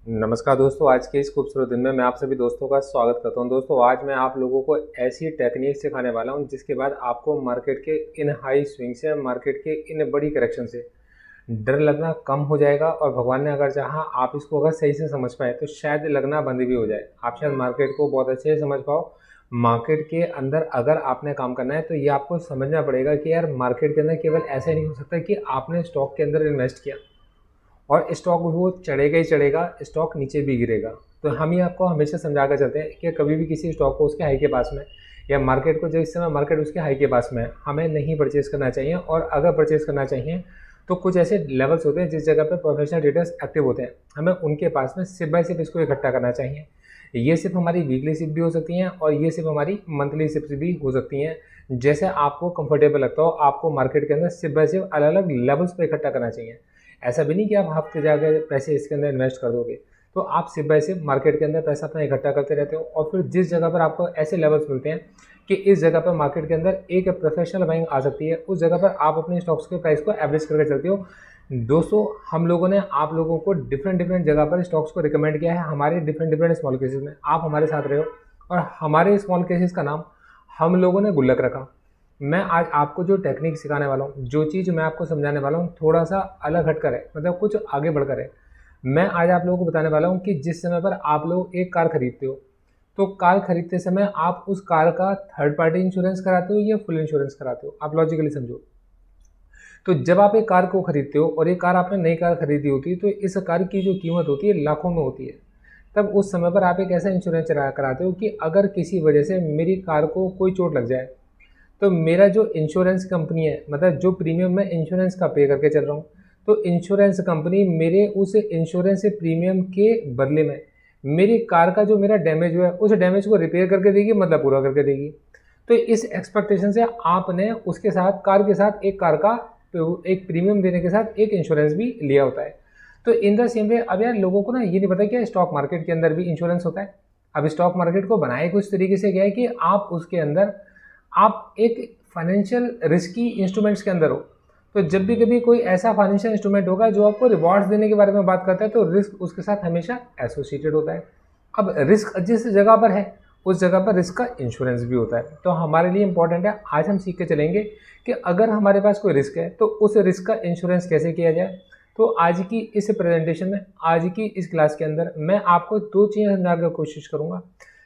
नमस्कार दोस्तों, आज के इस खूबसूरत दिन में मैं आप सभी दोस्तों का स्वागत करता हूं। दोस्तों, आज मैं आप लोगों को ऐसी टेक्निक सिखाने वाला हूं जिसके बाद आपको मार्केट के इन हाई स्विंग से, मार्केट के इन बड़ी करेक्शन से डर लगना कम हो जाएगा और भगवान ने अगर चाहा आप इसको अगर सही से समझ पाए तो शायद लगना बंद भी हो जाए। आप शायद मार्केट को बहुत अच्छे से समझ पाओ। मार्केट के अंदर अगर आपने काम करना है तो ये आपको समझना पड़ेगा कि यार मार्केट के अंदर केवल ऐसे नहीं हो सकता कि आपने स्टॉक के अंदर इन्वेस्ट किया और स्टॉक वो चढ़ेगा ही चढ़ेगा, स्टॉक नीचे भी गिरेगा। तो हम ही आपको हमेशा समझा कर चलते हैं कि कभी भी किसी स्टॉक को उसके हाई के पास में या मार्केट को जिस समय मार्केट उसके हाई के पास में हमें नहीं परचेज़ करना चाहिए। और अगर परचेज़ करना चाहिए तो कुछ ऐसे लेवल्स होते हैं जिस जगह पर प्रोफेशनल ट्रेडर्स एक्टिव होते हैं, हमें उनके पास में सिप बाय सिप इसको इकट्ठा करना चाहिए। ये सिर्फ हमारी वीकली सिप भी हो सकती हैं और ये सिर्फ हमारी मंथली सिप्स भी हो सकती हैं। जैसे आपको कंफर्टेबल लगता हो, आपको मार्केट के अंदर सिप बाय सिप अलग अलग लेवल्स पर इकट्ठा करना चाहिए। ऐसा भी नहीं कि आप हफ्ते जाकर पैसे इसके अंदर इन्वेस्ट कर दोगे। तो आप सिप बाय सिप मार्केट के अंदर पैसा अपना इकट्ठा करते रहते हो और फिर जिस जगह पर आपको ऐसे लेवल्स मिलते हैं कि इस जगह पर मार्केट के अंदर एक प्रोफेशनल बाइंग आ सकती है, उस जगह पर आप अपने स्टॉक्स के प्राइस को एवरेज करके चलते हो। दोस्तों, हम लोगों ने आप लोगों को डिफरेंट डिफरेंट जगह पर स्टॉक्स को रिकमेंड किया है हमारे डिफरेंट डिफरेंट स्मॉल केसेस में। आप हमारे साथ रहे हो और हमारे स्मॉल केसेस का नाम हम लोगों ने गुल्लक रखा। मैं आज आपको जो टेक्निक सिखाने वाला हूँ, जो चीज़ मैं आपको समझाने वाला हूँ, थोड़ा सा अलग हटकर है, मतलब कुछ आगे बढ़कर है। मैं आज आप लोगों को बताने वाला हूँ कि जिस समय पर आप लोग एक कार खरीदते हो तो कार खरीदते समय आप उस कार का थर्ड पार्टी इंश्योरेंस कराते हो या फुल इंश्योरेंस कराते हो। आप लॉजिकली समझो। तो जब आप एक कार को खरीदते हो और एक कार आपने नई कार खरीदी होती है तो इस कार की जो कीमत होती है लाखों में होती है। तब उस समय पर आप एक ऐसा इंश्योरेंस कराते हो कि अगर किसी वजह से मेरी कार को कोई चोट लग जाए तो मेरा जो इंश्योरेंस कंपनी है, मतलब जो प्रीमियम मैं इंश्योरेंस का पे करके चल रहा हूँ, तो इंश्योरेंस कंपनी मेरे उस इंश्योरेंस प्रीमियम के बदले में मेरी कार का जो मेरा डैमेज हुआ है उस डैमेज को रिपेयर करके देगी, मतलब पूरा करके देगी। तो इस एक्सपेक्टेशन से आपने उसके साथ कार के साथ एक कार का एक प्रीमियम देने के साथ एक इंश्योरेंस भी लिया होता है। तो इन द सेम वे अब यार लोगों को ना ये नहीं पता कि स्टॉक मार्केट के अंदर भी इंश्योरेंस होता है। अब स्टॉक मार्केट को बनाए कुछ तरीके से गया है कि आप उसके अंदर आप एक फाइनेंशियल रिस्की इंस्ट्रूमेंट्स के अंदर हो। तो जब भी कभी कोई ऐसा फाइनेंशियल इंस्ट्रूमेंट होगा जो आपको रिवॉर्ड्स देने के बारे में बात करता है तो रिस्क उसके साथ हमेशा एसोसिएटेड होता है। अब रिस्क जिस जगह पर है उस जगह पर रिस्क का इंश्योरेंस भी होता है। तो हमारे लिए इंपॉर्टेंट है, आज हम सीख के चलेंगे कि अगर हमारे पास कोई रिस्क है तो उस रिस्क का इंश्योरेंस कैसे किया जाए। तो आज की इस प्रेजेंटेशन में, आज की इस क्लास के अंदर मैं आपको दो चीज़ें समझाने की कोशिश करूँगा।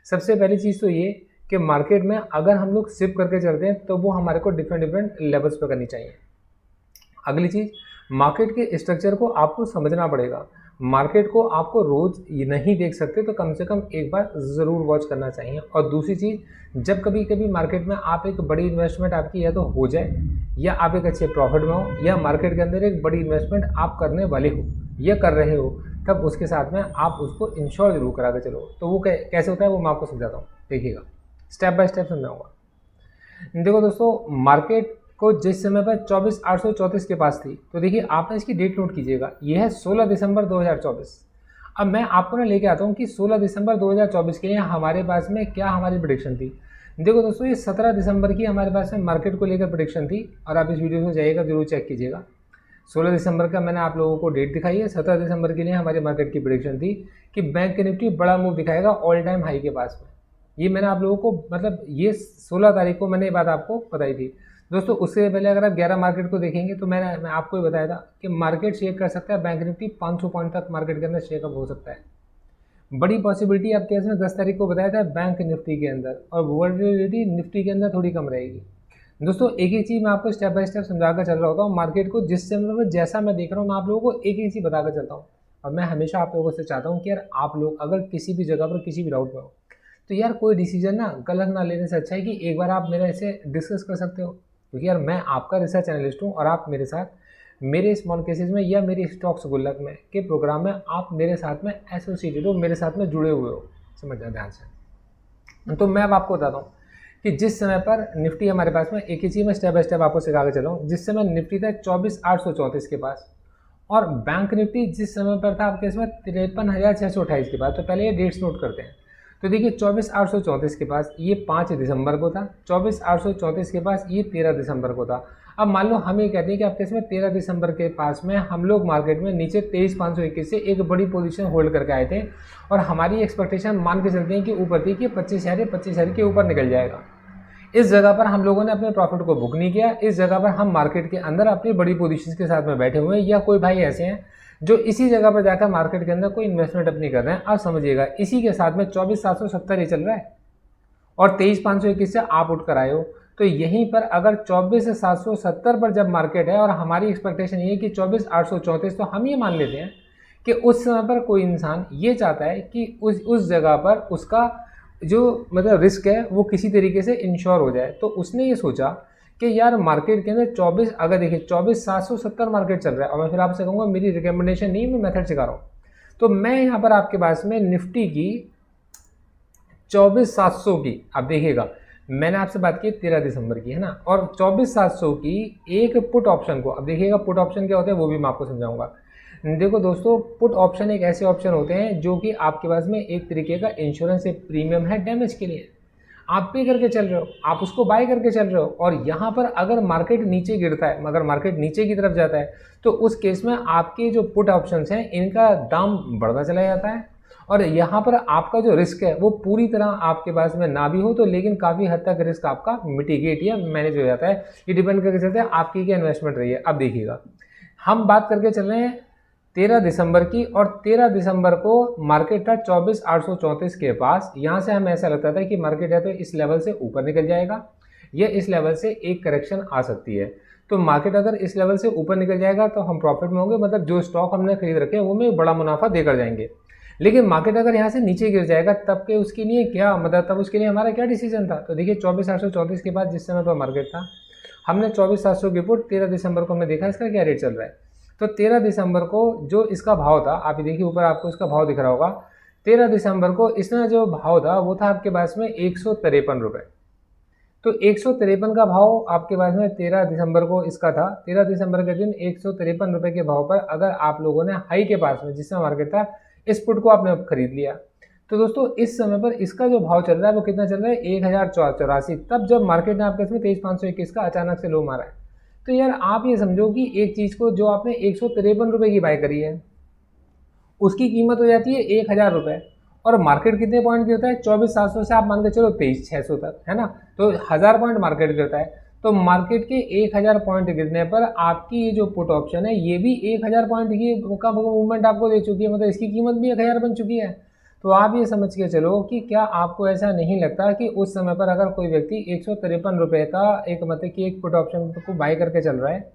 सबसे पहली चीज़ तो ये कि मार्केट में अगर हम लोग सिप करके चलते हैं तो वो हमारे को डिफरेंट डिफरेंट लेवल्स पर करनी चाहिए। अगली चीज़, मार्केट के स्ट्रक्चर को आपको समझना पड़ेगा। मार्केट को आपको रोज़ ये नहीं देख सकते तो कम से कम एक बार ज़रूर वॉच करना चाहिए। और दूसरी चीज़, जब कभी कभी मार्केट में आप एक बड़ी इन्वेस्टमेंट आपकी या तो हो जाए या आप एक अच्छे प्रॉफिट में हो या मार्केट के अंदर एक बड़ी इन्वेस्टमेंट आप करने वाले हो या कर रहे हो, तब उसके साथ में आप उसको इंश्योर जरूर करा के चलो। तो वो कैसे होता है वो मैं आपको समझाता हूँ, देखिएगा, स्टेप बाय स्टेप समझाऊंगा। देखो दोस्तों, मार्केट को जिस समय पर 24,834 के पास थी, तो देखिए आपने इसकी डेट नोट कीजिएगा, ये है 16 दिसंबर 2024। अब मैं आपको ना लेके आता हूँ कि 16 दिसंबर 2024 के लिए हमारे पास में क्या हमारी प्रेडिक्शन थी। देखो दोस्तों, ये 17 दिसंबर की हमारे पास में मार्केट को लेकर प्रेडिक्शन थी और आप इस वीडियो में जाइएगा जरूर चेक कीजिएगा। 16 दिसंबर का मैंने आप लोगों को डेट दिखाई है। 17 दिसंबर के लिए हमारी मार्केट की प्रेडिक्शन थी कि बैंक निफ्टी बड़ा मूव दिखाएगा ऑल टाइम हाई के पास में। ये मैंने आप लोगों को, मतलब ये 16 तारीख को मैंने ये बात आपको बताई थी। दोस्तों, उससे पहले अगर आप 11 मार्केट को देखेंगे तो मैं आपको ये बताया था कि मार्केट शेक कर सकता है, बैंक निफ्टी 500 पॉइंट तक मार्केट के अंदर शेकअप हो सकता है। बड़ी पॉसिबिलिटी आपके केस में 10 तारीख को बताया था बैंक निफ्टी के अंदर, और वोलेटिलिटी निफ्टी के अंदर थोड़ी कम रहेगी। दोस्तों, एक एक चीज़ मैं आपको स्टेप बाय स्टेप समझा कर चल रहा होता हूँ। मार्केट को जिस समय में जैसा मैं देख रहा हूँ मैं आप लोगों को एक एक चीज़ बता कर चलता हूँ। और मैं हमेशा आप लोगों से चाहता हूँ कि यार आप लोग अगर किसी भी जगह पर किसी भी डाउट में हो तो यार कोई डिसीजन ना गलत ना लेने से अच्छा है कि एक बार आप मेरे से डिस्कस कर सकते हो। क्योंकि यार मैं आपका रिसर्च एनालिस्ट हूँ और आप मेरे साथ मेरे स्मॉल केसेस में या मेरे स्टॉक्स गुल्लक में के प्रोग्राम में आप मेरे साथ में एसोसिएटेड हो, मेरे साथ में जुड़े हुए हो। समझना ध्यान से। तो मैं अब आपको बताता हूँ कि जिस समय पर निफ्टी हमारे पास में, एक ही चीज़ में स्टेप बाय स्टेप आपको सिखा के चला हूँ। जिस समय निफ्टी था 24,834 के पास और बैंक निफ्टी जिस समय पर था आपके इसमें 53,628 के पास। तो पहले ये डेट्स नोट करते हैं। तो देखिए 24,834 के पास ये 5 दिसंबर को था, 24,834 के पास ये 13 दिसंबर को था। अब मान लो हम ये कहते हैं कि आपके इसमें 13 दिसंबर के पास में हम लोग मार्केट में नीचे 23,521 से एक बड़ी पोजीशन होल्ड करके आए थे और हमारी एक्सपेक्टेशन मान के चलते हैं कि ऊपर थी कि 25,000 के ऊपर निकल जाएगा। इस जगह पर हम लोगों ने अपने प्रॉफिट को बुक नहीं किया। इस जगह पर हम मार्केट के अंदर अपनी बड़ी पोजीशन के साथ में बैठे हुए हैं, या कोई भाई ऐसे हैं जो इसी जगह पर जाकर मार्केट के अंदर कोई इन्वेस्टमेंट अपनी कर रहे हैं। आप समझिएगा, इसी के साथ में 24,770 ही चल रहा है और 23,521 से आप उठ कर आए हो। तो यहीं पर अगर 24,770 पर जब मार्केट है और हमारी एक्सपेक्टेशन ये है कि 24,834, तो हम ये मान लेते हैं कि उस समय पर कोई इंसान ये चाहता है कि उस जगह पर उसका जो मतलब रिस्क है वो किसी तरीके से इंश्योर हो जाए। तो उसने ये सोचा कि यार मार्केट के अंदर 24, अगर देखिए 24,770 मार्केट चल रहा है और मैं फिर आपसे कहूँगा मेरी रिकमेंडेशन नहीं, मैं मेथड सिखा रहा हूँ। तो मैं यहाँ पर आपके पास में निफ्टी की 24,700 की, अब देखिएगा मैंने आपसे बात की 13 दिसंबर की, है ना, और 24,700 की एक पुट ऑप्शन को, अब देखिएगा पुट ऑप्शन क्या होता है वो भी मैं आपको समझाऊंगा। देखो दोस्तों, पुट ऑप्शन एक ऐसे ऑप्शन होते हैं जो कि आपके पास में एक तरीके का इंश्योरेंस प्रीमियम है डैमेज के लिए। आप पे करके चल रहे हो, आप उसको बाय करके चल रहे हो, और यहाँ पर अगर मार्केट नीचे गिरता है, मगर मार्केट नीचे की तरफ जाता है, तो उस केस में आपके जो पुट ऑप्शंस हैं इनका दाम बढ़ता चला जाता है और यहाँ पर आपका जो रिस्क है वो पूरी तरह आपके पास में ना भी हो तो लेकिन काफ़ी हद तक रिस्क आपका मिटिगेट या मैनेज हो जाता है। ये डिपेंड करके चलते हैं आपकी क्या इन्वेस्टमेंट रही है। अब देखिएगा, हम बात करके चल रहे हैं 13 दिसंबर की, और 13 दिसंबर को मार्केट था 24,834 के पास। यहाँ से हमें ऐसा लगता था कि मार्केट है तो इस लेवल से ऊपर निकल जाएगा या इस लेवल से एक करेक्शन आ सकती है। तो मार्केट अगर इस लेवल से ऊपर निकल जाएगा तो हम प्रॉफिट में होंगे, मतलब जो स्टॉक हमने खरीद रखे हैं वो में बड़ा मुनाफा देकर जाएंगे। लेकिन मार्केट अगर यहाँ से नीचे गिर जाएगा तब के उसके लिए क्या, मतलब तब उसके लिए हमारा क्या डिसीजन था। तो देखिए 24,834 के बाद जिस समय पर मार्केट था, हमने 24,700 की पुट 13 दिसंबर को हमने देखा इसका क्या रेट चल रहा है। तो 13 दिसंबर को जो इसका भाव था, आप देखिए ऊपर आपको इसका भाव दिख रहा होगा। 13 दिसंबर को इसका जो भाव था वो था आपके पास में 153 रुपये। तो 153 का भाव आपके पास में 13 दिसंबर को इसका था। 13 दिसंबर के दिन 153 रुपये के भाव पर अगर आप लोगों ने हाई के पास में जिसमें मार्केट था इस पुट को आपने खरीद लिया, तो दोस्तों इस समय पर इसका जो भाव चल रहा है वो कितना चल रहा है, 1,084। तब जब मार्केट ने आपके इसमें 23,521 का अचानक से लो मारा है। तो यार आप ये समझो कि एक चीज़ को जो आपने 153 रुपये की बाय करी है उसकी कीमत हो जाती है 1,000 रुपये, और मार्केट कितने पॉइंट गिरता है, 24,700 से आप मान के चलो 23,600 तक, है ना। तो 1,000 पॉइंट मार्केट गिरता है। तो मार्केट के 1,000 पॉइंट गिरने पर आपकी ये जो पुट ऑप्शन है ये भी 1,000 पॉइंट की का मूवमेंट आपको दे चुकी है, मतलब इसकी कीमत भी 1,000 बन चुकी है। तो आप ये समझ के चलो कि क्या आपको ऐसा नहीं लगता कि उस समय पर अगर कोई व्यक्ति 153 रुपये का एक मतलब कि एक पुट ऑप्शन को बाय करके चल रहा है,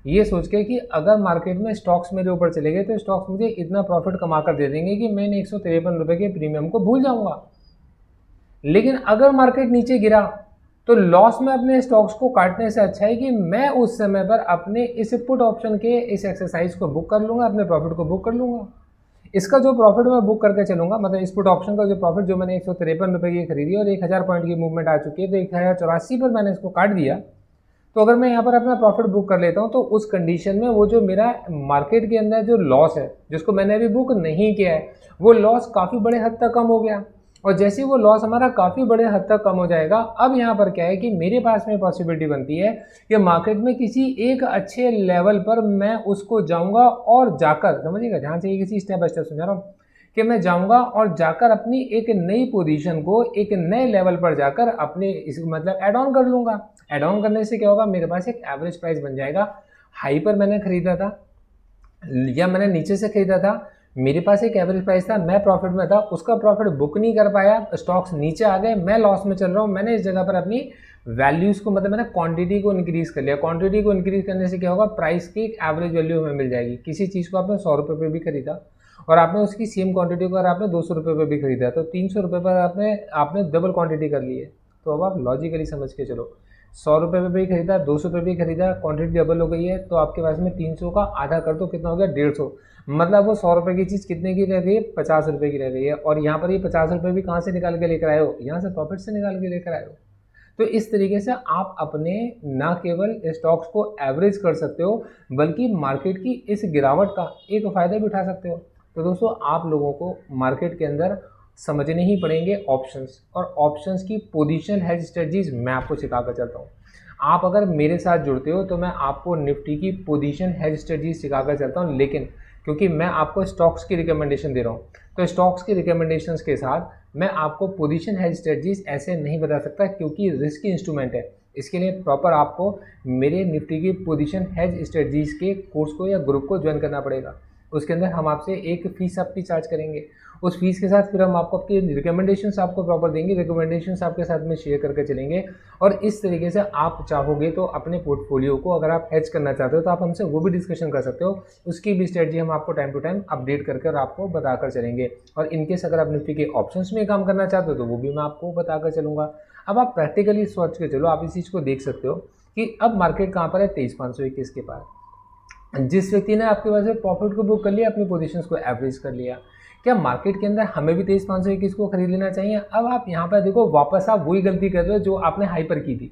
ये सोच के कि अगर मार्केट में स्टॉक्स मेरे ऊपर चले गए तो स्टॉक्स मुझे इतना प्रॉफिट कमा कर दे देंगे कि मैंने 153 रुपये के प्रीमियम को भूल जाऊंगा। लेकिन अगर मार्केट नीचे गिरा तो लॉस में अपने स्टॉक्स को काटने से अच्छा है कि मैं उस समय पर अपने इस पुट ऑप्शन के इस एक्सरसाइज को बुक कर लूँगा, अपने प्रॉफिट को बुक कर लूँगा। इसका जो प्रॉफिट मैं बुक करके चलूँगा, मतलब इस पुट ऑप्शन का जो प्रॉफिट जो मैंने 153 रुपये की खरीदी और 1,000 पॉइंट की मूवमेंट आ चुकी है, तो 1,084 पर मैंने इसको काट दिया। तो अगर मैं यहाँ पर अपना प्रॉफिट बुक कर लेता हूँ तो उस कंडीशन में वो जो मेरा मार्केट के अंदर जो लॉस है जिसको मैंने अभी बुक नहीं किया है, वो लॉस काफ़ी बड़े हद तक कम हो गया। और जैसे ही वो लॉस हमारा काफ़ी बड़े हद तक कम हो जाएगा, अब यहाँ पर क्या है कि मेरे पास में पॉसिबिलिटी बनती है कि मार्केट में किसी एक अच्छे लेवल पर मैं उसको जाऊँगा और जाकर, समझिएगा ध्यान से, किसी स्टेप बाय स्टेप समझा रहा हूँ कि मैं जाऊँगा और जाकर अपनी एक नई पोजीशन को एक नए लेवल पर जाकर अपने इस मतलब ऐड ऑन कर लूँगा। ऐड ऑन करने से क्या होगा, मेरे पास एक एवरेज प्राइस बन जाएगा। हाई पर मैंने खरीदा था या मैंने नीचे से खरीदा था, मेरे पास एक एवरेज प्राइस था, मैं प्रॉफिट में था, उसका प्रॉफिट बुक नहीं कर पाया, स्टॉक्स नीचे आ गए, मैं लॉस में चल रहा हूँ। मैंने इस जगह पर अपनी वैल्यूज़ को मतलब मैंने क्वांटिटी को इंक्रीज़ कर लिया। क्वांटिटी को इंक्रीज़ करने से क्या होगा, प्राइस की एक एवरेज वैल्यू हमें मिल जाएगी। किसी चीज़ को आपने 100 रुपये पर भी खरीदा और आपने उसकी सेम क्वांटिटी को अगर आपने 200 रुपये पर भी खरीदा तो 300 रुपये पर आपने डबल क्वांटिटी कर ली है। तो अब आप लॉजिकली समझ के चलो, 100 रुपये पे भी खरीदा, 200 पे भी खरीदा, क्वांटिटी डबल हो गई है, तो आपके पास में 300 का आधा कर दो, कितना हो गया, 150। मतलब वो 100 रुपये की चीज़ कितने की रह गई है, 50 रुपये की रह गई है। और यहाँ पर ये 50 रुपये भी कहाँ से निकाल के लेकर आए हो, यहाँ से प्रॉफिट से निकाल के लेकर आए हो। तो इस तरीके से आप अपने ना केवल स्टॉक्स को एवरेज कर सकते हो बल्कि मार्केट की इस गिरावट का एक फ़ायदा भी उठा सकते हो। तो दोस्तों आप लोगों को मार्केट के अंदर समझने ही पड़ेंगे ऑप्शंस, और ऑप्शंस की पोजीशन हेज स्ट्रेटजीज मैं आपको सिखा कर चलता हूँ। आप अगर मेरे साथ जुड़ते हो तो मैं आपको निफ्टी की पोजीशन हेज स्ट्रेटजी सिखाकर चलता हूँ, लेकिन क्योंकि मैं आपको स्टॉक्स की रिकमेंडेशन दे रहा हूँ, तो स्टॉक्स की रिकमेंडेशंस के साथ मैं आपको पोजीशन हेज स्ट्रेटजीज ऐसे नहीं बता सकता, क्योंकि रिस्की इंस्ट्रूमेंट है। इसके लिए प्रॉपर आपको मेरे निफ्टी की पोजीशन हेज स्ट्रेटजीज के कोर्स को या ग्रुप को ज्वाइन करना पड़ेगा। उसके अंदर हम आपसे एक फ़ीस आपकी चार्ज करेंगे। उस फीस के साथ फिर हम आपको आपकी रिकमेंडेशंस आपको प्रॉपर देंगे, रिकमेंडेशंस आपके साथ में शेयर करके चलेंगे। और इस तरीके से आप चाहोगे तो अपने पोर्टफोलियो को अगर आप हेज करना चाहते हो तो आप हमसे वो भी डिस्कशन कर सकते हो। उसकी भी स्ट्रेटजी हम आपको टाइम टू टाइम अपडेट करके और आपको बताकर चलेंगे। और इनकेस अगर आप निफ्टी के ऑप्शंस में काम करना चाहते हो तो वो भी मैं आपको बताकर चलूँगा। अब आप प्रैक्टिकली सोच के चलो, आप इस चीज़ को देख सकते हो कि अब मार्केट कहाँ पर है, 23,521 के पास। जिस व्यक्ति ने आपके पास में प्रॉफिट को बुक कर लिया, अपनी पोजीशंस को एवरेज कर लिया, क्या मार्केट के अंदर हमें भी 23,521 को खरीद लेना चाहिए? अब आप यहाँ पर देखो, वापस आप वही गलती कर रहे हो जो आपने हाई पर की थी।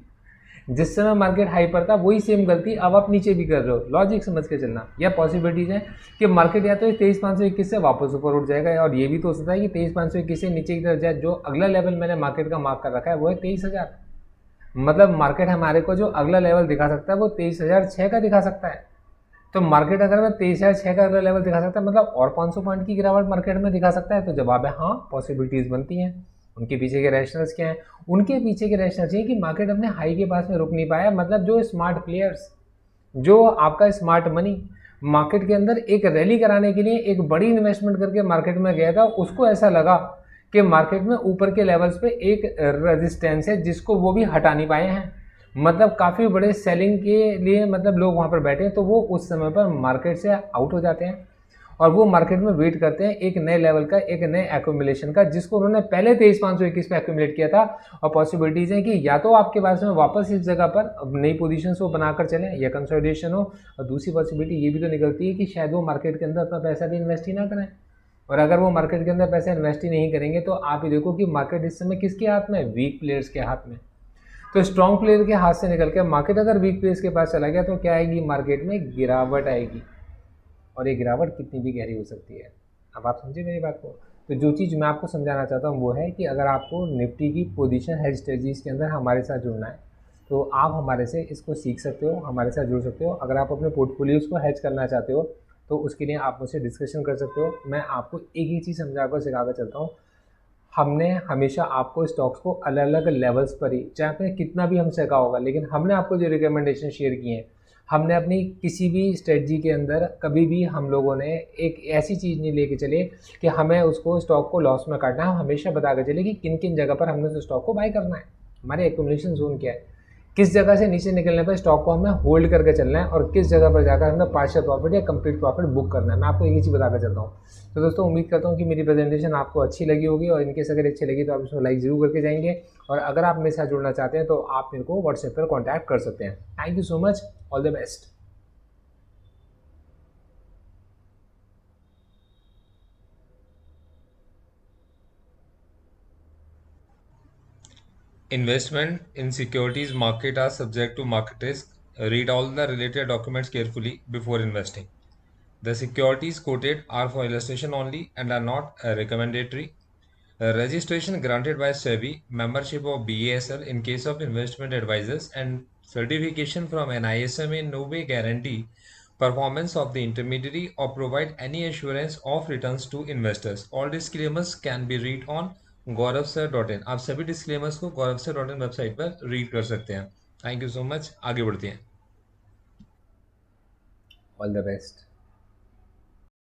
जिस समय मार्केट हाई पर था वही सेम गलती अब आप नीचे भी कर रहे हो। लॉजिक समझ के चलना। यह पॉसिबिलिटीज है कि मार्केट या तो 23,521 से वापस ऊपर उठ जाएगा, और ये भी तो हो सकता है कि 23,521 से नीचे की तरफ जाए। जो अगला लेवल मैंने मार्केट का मार्क कर रखा है वो है 23,000। मतलब मार्केट हमारे को जो अगला लेवल दिखा सकता है वो 23,006 का दिखा सकता है। तो मार्केट अगर मैं 23,006 का अगला लेवल दिखा सकता है, मतलब और 500 पॉइंट की गिरावट मार्केट में दिखा सकता है। तो जवाब है हाँ, पॉसिबिलिटीज बनती हैं। उनके पीछे के रैशनल्स क्या हैं? उनके पीछे के रैशनल्स ये कि मार्केट अपने हाई के पास में रुक नहीं पाया। मतलब जो स्मार्ट प्लेयर्स, जो आपका स्मार्ट मनी मार्केट के अंदर एक रैली कराने के लिए एक बड़ी इन्वेस्टमेंट करके मार्केट में गया था, उसको ऐसा लगा कि मार्केट में ऊपर के लेवल्स पे एक रेजिस्टेंस है जिसको वो भी हटा नहीं पाए हैं। मतलब काफ़ी बड़े सेलिंग के लिए मतलब लोग वहाँ पर बैठे हैं, तो वो उस समय पर मार्केट से आउट हो जाते हैं और वो मार्केट में वेट करते हैं एक नए लेवल का, एक नए एक्यूमुलेशन का, जिसको उन्होंने पहले 23,521 पे एक्यूमुलेट किया था। और पॉसिबिलिटीज हैं कि या तो आपके पास में वापस इस जगह पर नई पोजीशंस को बनाकर चलें या कंसोलिडेशन हो, और दूसरी पॉसिबिलिटी ये भी तो निकलती है कि शायद वो मार्केट के अंदर अपना पैसा भी इन्वेस्ट ही ना करें। और अगर वो मार्केट के अंदर पैसा इन्वेस्ट ही नहीं करेंगे तो आप ही देखो कि मार्केट इस समय किसके हाथ में है? वीक प्लेयर्स के हाथ में। तो स्ट्रॉन्ग प्लेयर के हाथ से निकल के मार्केट अगर वीक प्लेयर्स के पास चला गया तो क्या आएगी? मार्केट में गिरावट आएगी, और ये गिरावट कितनी भी गहरी हो सकती है। अब आप समझे मेरी बात को? तो जो चीज़ मैं आपको समझाना चाहता हूँ वो है कि अगर आपको निफ्टी की पोजीशन हेज स्ट्रेटजीज के अंदर हमारे साथ जुड़ना है तो आप हमारे से इसको सीख सकते हो, हमारे साथ जुड़ सकते हो। अगर आप अपने पोर्टफोलियोज़ को हेज करना चाहते हो तो उसके लिए आप मुझसे डिस्कशन कर सकते हो। मैं आपको एक ही चीज़ समझा कर सिखा कर चलता हूँ। हमने हमेशा आपको स्टॉक्स को अलग अलग लेवल्स पर ही, चाहे आपने कितना भी हमसे कहा होगा, लेकिन हमने आपको जो रिकमेंडेशन शेयर किए हैं, हमने अपनी किसी भी स्ट्रेटजी के अंदर कभी भी हम लोगों ने एक ऐसी चीज़ नहीं लेके चले कि हमें उसको स्टॉक को लॉस में काटना है। हम हमेशा बता के चले कि किन किन जगह पर हमने उस स्टॉक को बाय करना है, हमारे एक्यूमुलेशन जोन क्या है, किस जगह से नीचे निकलने पर स्टॉक को हमें होल्ड करके चलना है, और किस जगह पर जाकर हमें पार्शियल प्रॉफिट या कंप्लीट प्रॉफिट बुक करना है। मैं आपको एक ही चीज़ बताकर चलता हूँ। तो दोस्तों, उम्मीद करता हूँ कि मेरी प्रेजेंटेशन आपको अच्छी लगी होगी, और इनकेस अगर अच्छी लगी तो आप इसको लाइक ज़रूर करके जाएंगे। और अगर आप मेरे साथ जुड़ना चाहते हैं तो आप मेरे को व्हाट्सएप पर कॉन्टैक्ट कर सकते हैं। Thank you so much, all the best. Investment in securities market are subject to market risk. Read all the related documents carefully before investing. The securities quoted are for illustration only and are not recommendatory. Registration granted by SEBI, membership of BASL in case of investment advisors, and certification from NISM in no way guarantee performance of the intermediary or provide any assurance of returns to investors. All disclaimers can be read on gauravsir.in. आप सभी disclaimers को gauravsir.in website पर read कर सकते हैं। Thank you so much. आगे बढ़ते हैं। All the best.